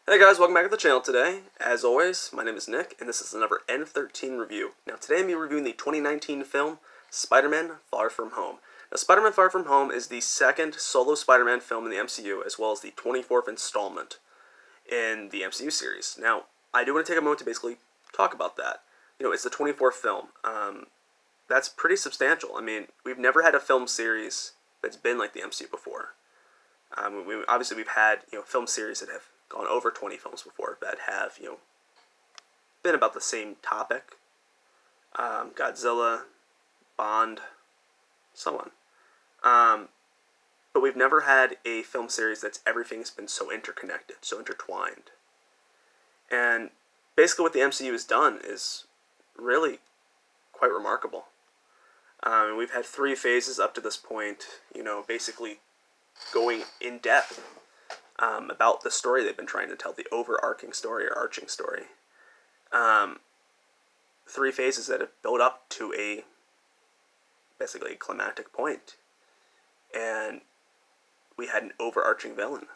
Hey guys, welcome back to the channel today. As always, my name is Nick, and this is another N13 review. Now today I'm going to be reviewing the 2019 film, Spider-Man Far From Home. Now Spider-Man Far From Home is the second solo Spider-Man film in the MCU, as well as the 24th installment in the MCU series. Now, I do want to take a moment to basically talk about that. It's the 24th film. That's pretty substantial. I mean, we've never had a film series that's been like the MCU before. Obviously we've had film series that have gone over 20 films before that have been about the same topic. Godzilla, Bond, so on. But we've never had a film series that's everything's been so interconnected, so intertwined. And basically what the MCU has done is really quite remarkable. We've had 3 phases up to this point, basically going in depth about the story they've been trying to tell, the overarching story or arching story. 3 phases that have built up to basically a climactic point. And we had an overarching villain.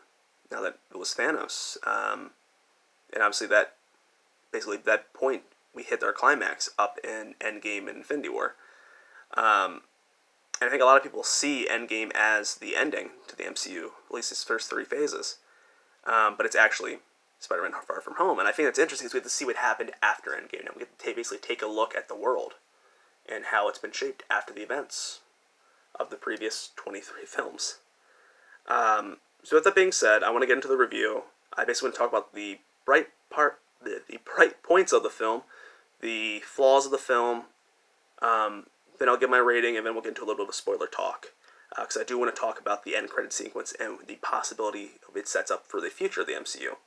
Now that it was Thanos. And obviously that point, we hit our climax up in Endgame and Infinity War. And I think a lot of people see Endgame as the ending to the MCU, at least its first 3 phases. But it's actually Spider-Man Far From Home. And I think that's interesting because we have to see what happened after Endgame. Now we get to basically take a look at the world and how it's been shaped after the events of the previous 23 films. So with that being said, I want to get into the review. I basically want to talk about the bright points of the film, the flaws of the film. Then I'll give my rating, and then we'll get into a little bit of a spoiler talk. Because I do want to talk about the end credit sequence and the possibility of it sets up for the future of the MCU.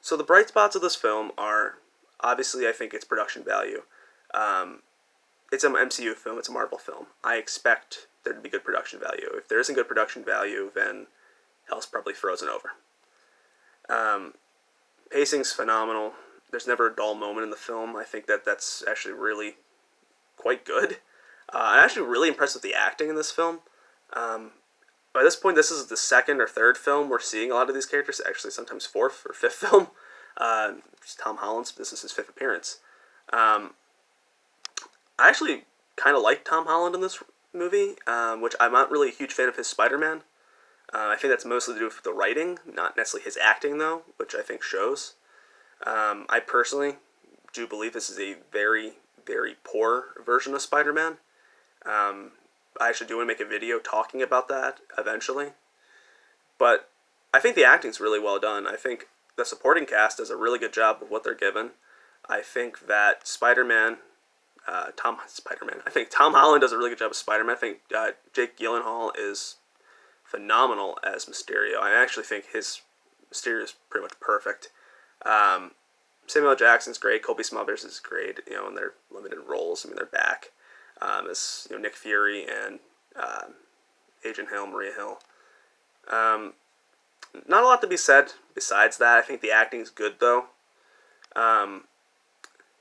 So the bright spots of this film are, obviously, I think it's production value. It's an MCU film, it's a Marvel film. I expect there to be good production value. If there isn't good production value, then hell's probably frozen over. Pacing's phenomenal. There's never a dull moment in the film. I think that's actually really quite good. I'm actually really impressed with the acting in this film. By this point, this is the 2nd or 3rd film we're seeing a lot of these characters. Actually, sometimes 4th or 5th film. Tom Holland's. This is his 5th appearance. I actually kind of like Tom Holland in this movie, which I'm not really a huge fan of his Spider-Man. I think that's mostly to do with the writing, not necessarily his acting, though, which I think shows. I personally do believe this is a very, very poor version of Spider-Man. I actually do want to make a video talking about that eventually. But I think the acting's really well done. I think the supporting cast does a really good job of what they're given. I think that I think Tom Holland does a really good job of Spider-Man. I think Jake Gyllenhaal is phenomenal as Mysterio. I actually think his Mysterio is pretty much perfect. Samuel L. Jackson's great. Colby Smulders is great. In their limited roles. I mean, they're back as Nick Fury and Agent Hill, Maria Hill. Not a lot to be said besides that. I think the acting is good though.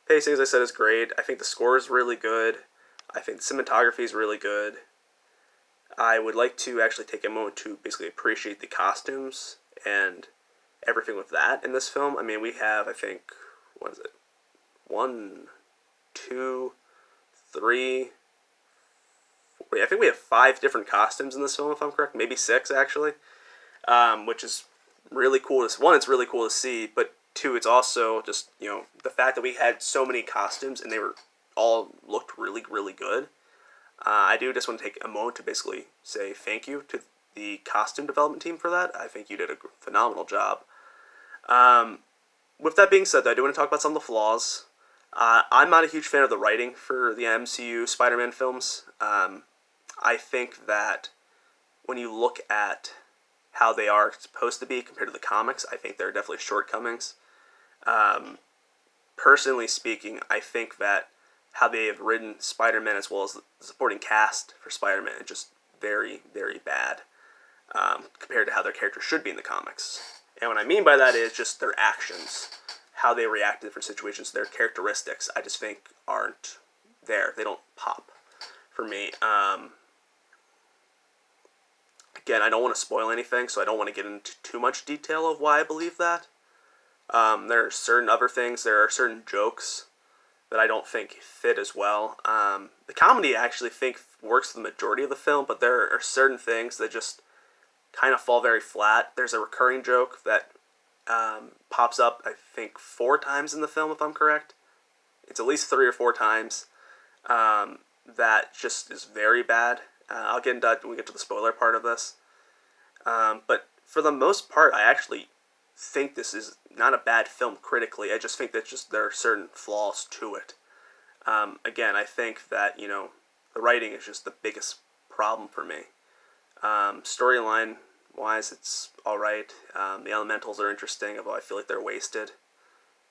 Pacing, as I said, is great. I think the score is really good. I think the cinematography is really good. I would like to actually take a moment to basically appreciate the costumes and everything with that in this film. I mean, we have, I think, 1, 2, 3, 4, I think we have 5 different costumes in this film, if I'm correct. Maybe 6, actually. Which is really cool. One, it's really cool to see, but 2, it's also just, the fact that we had so many costumes and they were all looked really, really good. I do just want to take a moment to basically say thank you to the costume development team for that. I think you did a phenomenal job. With that being said, I do want to talk about some of the flaws. I'm not a huge fan of the writing for the MCU Spider-Man films. I think that when you look at how they are supposed to be compared to the comics, I think there are definitely shortcomings. Personally speaking, I think that how they have written Spider-Man as well as the supporting cast for Spider-Man is just very, very bad compared to how their character should be in the comics. And what I mean by that is just their actions, how they react to different situations, their characteristics, I just think aren't there. They don't pop for me. again, I don't want to spoil anything, so I don't want to get into too much detail of why I believe that. There are certain other things, there are certain jokes that I don't think fit as well. The comedy I actually think works the majority of the film, but there are certain things that just kind of fall very flat. There's a recurring joke that pops up, I think, 4 times in the film, if I'm correct. It's at least 3 or 4 times. That just is very bad. I'll get into that when we get to the spoiler part of this. But for the most part, I actually think this is not a bad film critically. I just think that there are certain flaws to it. Again, I think that, the writing is just the biggest problem for me. Storyline-wise, it's alright. The elementals are interesting, although I feel like they're wasted,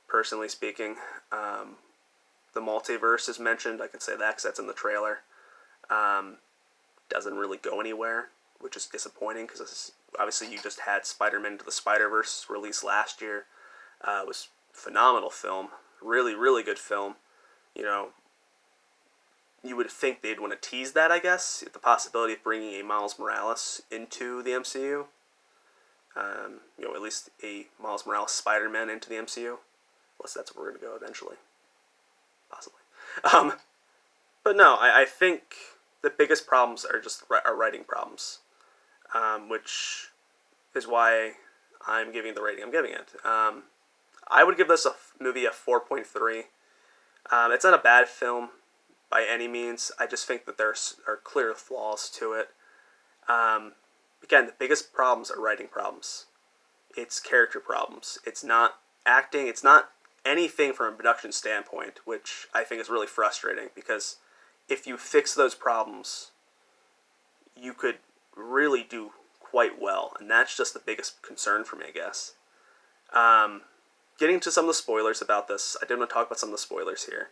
personally speaking. The multiverse is mentioned. I can say that because that's in the trailer. Doesn't really go anywhere, which is disappointing because obviously you just had Spider-Man Into the Spider-Verse released last year. It was a phenomenal film. Really, really good film. You would think they'd want to tease that, I guess. The possibility of bringing a Miles Morales into the MCU. At least a Miles Morales Spider-Man into the MCU. Unless that's where we're going to go eventually. Possibly. But no, I think the biggest problems are just writing problems. Which is why I'm giving the rating I'm giving it. I would give this movie a 4.3. It's not a bad film by any means. I just think that there are clear flaws to it. Again, the biggest problems are writing problems. It's character problems. It's not acting. It's not anything from a production standpoint, which I think is really frustrating because if you fix those problems, you could really do quite well, and that's just the biggest concern for me, I guess. Getting to some of the spoilers about this, I did want to talk about some of the spoilers here.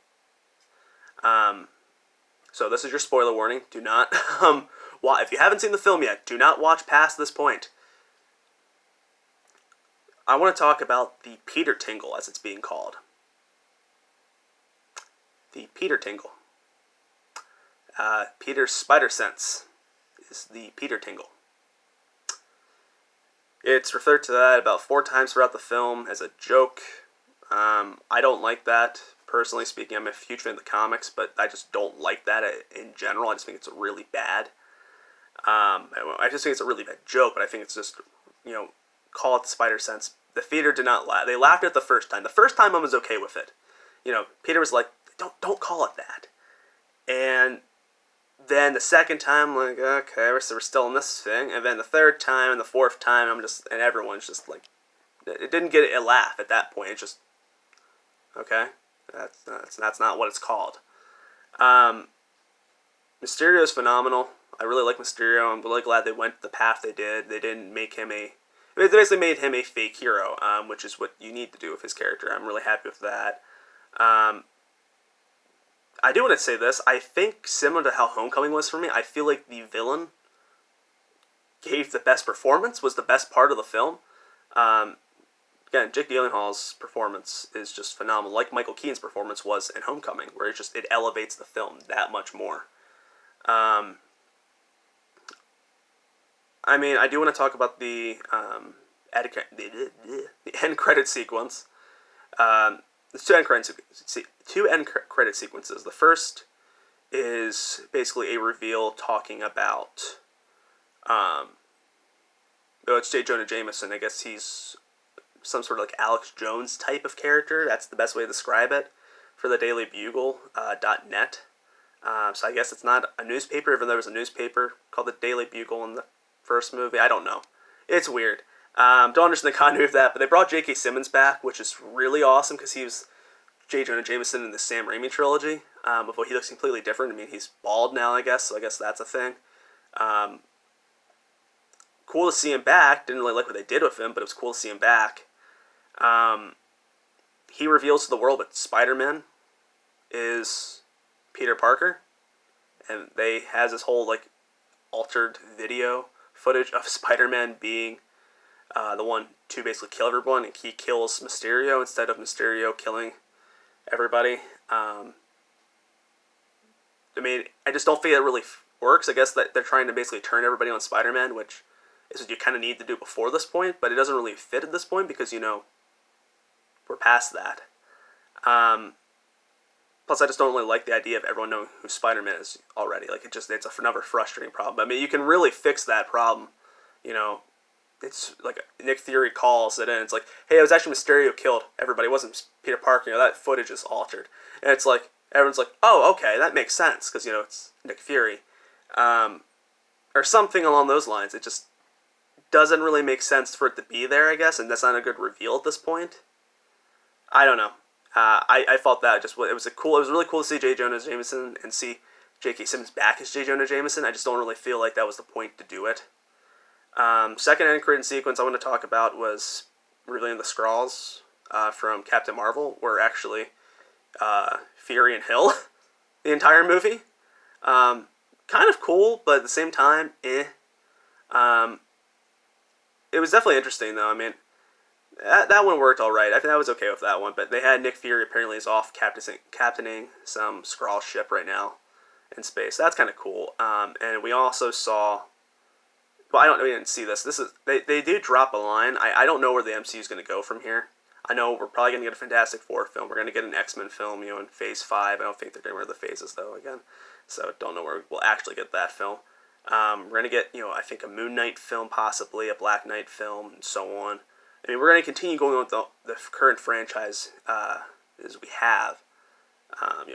So this is your spoiler warning. Do not, if you haven't seen the film yet, do not watch past this point. I want to talk about the Peter Tingle, as it's being called. The Peter Tingle. Peter's spider sense is the Peter Tingle. It's referred to that about 4 times throughout the film as a joke. I don't like that, personally speaking. I'm a huge fan of the comics, but I just don't like that in general. I just think it's really bad. I just think it's a really bad joke, but I think it's just, call it the spider sense. The theater did not laugh. They laughed at it the first time. The first time I was okay with it. Peter was like, don't call it that. And then the second time, like, okay, we're still in this thing. And then the third time and the fourth time, and everyone's just like, it didn't get a laugh at that point. It's just, okay, that's not what it's called. Mysterio is phenomenal. I really like Mysterio. I'm really glad they went the path they did. They didn't make him they basically made him a fake hero, which is what you need to do with his character. I'm really happy with that. I do want to say this. I think, similar to how Homecoming was for me, I feel like the villain gave the best performance, was the best part of the film. Again, Jake Gyllenhaal's performance is just phenomenal, like Michael Keaton's performance was in Homecoming, where it elevates the film that much more. I do want to talk about the end credit sequence. There's two end credit sequences. The first is basically a reveal talking about, it's J. Jonah Jameson. I guess he's some sort of like Alex Jones type of character. That's the best way to describe it for the dailybugle.net. So I guess it's not a newspaper, even though there was a newspaper called the Daily Bugle in the first movie. I don't know. It's weird. Don't understand the continuity of that, but they brought J.K. Simmons back, which is really awesome because he was J. Jonah Jameson in the Sam Raimi trilogy. Although he looks completely different. He's bald now, I guess, so I guess that's a thing. Cool to see him back. Didn't really like what they did with him, but it was cool to see him back. He reveals to the world that Spider-Man is Peter Parker, and they has this whole like altered video footage of Spider-Man being the one to basically kill everyone, and he kills Mysterio instead of Mysterio killing everybody. I just don't think that really works. I guess that they're trying to basically turn everybody on Spider-Man, which is what you kind of need to do before this point, but it doesn't really fit at this point because, we're past that. Plus, I just don't really like the idea of everyone knowing who Spider-Man is already. Like, it's another frustrating problem. I mean, you can really fix that problem. It's like Nick Fury calls it in. It's like, hey, it was actually Mysterio killed everybody. It wasn't Peter Parker. That footage is altered. And it's like, everyone's like, oh, okay, that makes sense because, it's Nick Fury. Or something along those lines. It just doesn't really make sense for it to be there, I guess, and that's not a good reveal at this point. I don't know. I felt that it was really cool to see J. Jonah Jameson and see J.K. Simmons back as J. Jonah Jameson. I just don't really feel like that was the point to do it. Second end credit sequence I want to talk about was revealing the Skrulls from Captain Marvel, were actually Fury and Hill the entire movie. Kind of cool, but at the same time, It was definitely interesting, though. I mean, that one worked all right. I think I was okay with that one. But they had Nick Fury apparently is off captaining some Skrull ship right now in space. That's kind of cool. And we also saw. Well, we didn't see this. They did drop a line. I don't know where the MCU is going to go from here. I know we're probably going to get a Fantastic Four film. We're going to get an X-Men film, in Phase 5. I don't think they're going to wear the phases, though, again. So don't know where we'll actually get that film. We're going to get, I think a Moon Knight film, possibly, a Black Knight film, and so on. I mean, we're going to continue going with the current franchise as we have.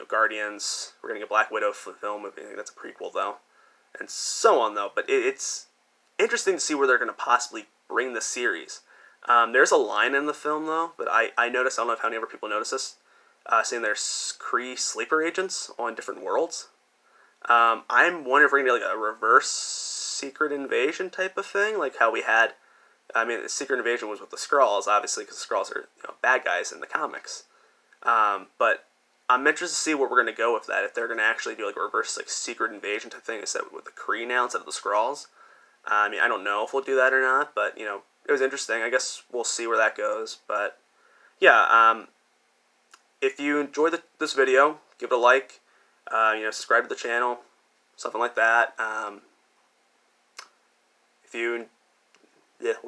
Guardians, we're going to get Black Widow film. I think that's a prequel, though. And so on, though. But it's interesting to see where they're going to possibly bring the series. There's a line in the film, though, but I noticed, I don't know if how many other people notice this, saying there's Kree sleeper agents on different worlds. I'm wondering if we're going to get a reverse Secret Invasion type of thing, like how we had. I mean, the Secret Invasion was with the Skrulls, obviously, because the Skrulls are bad guys in the comics. But I'm interested to see where we're going to go with that. If they're going to actually do like a reverse Secret Invasion type thing instead with the Kree now instead of the Skrulls. I mean, I don't know if we'll do that or not, but it was interesting. I guess we'll see where that goes. But yeah, if you enjoyed this video, give it a like. Subscribe to the channel, something like that. We'll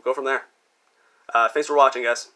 go from there. Thanks for watching, guys.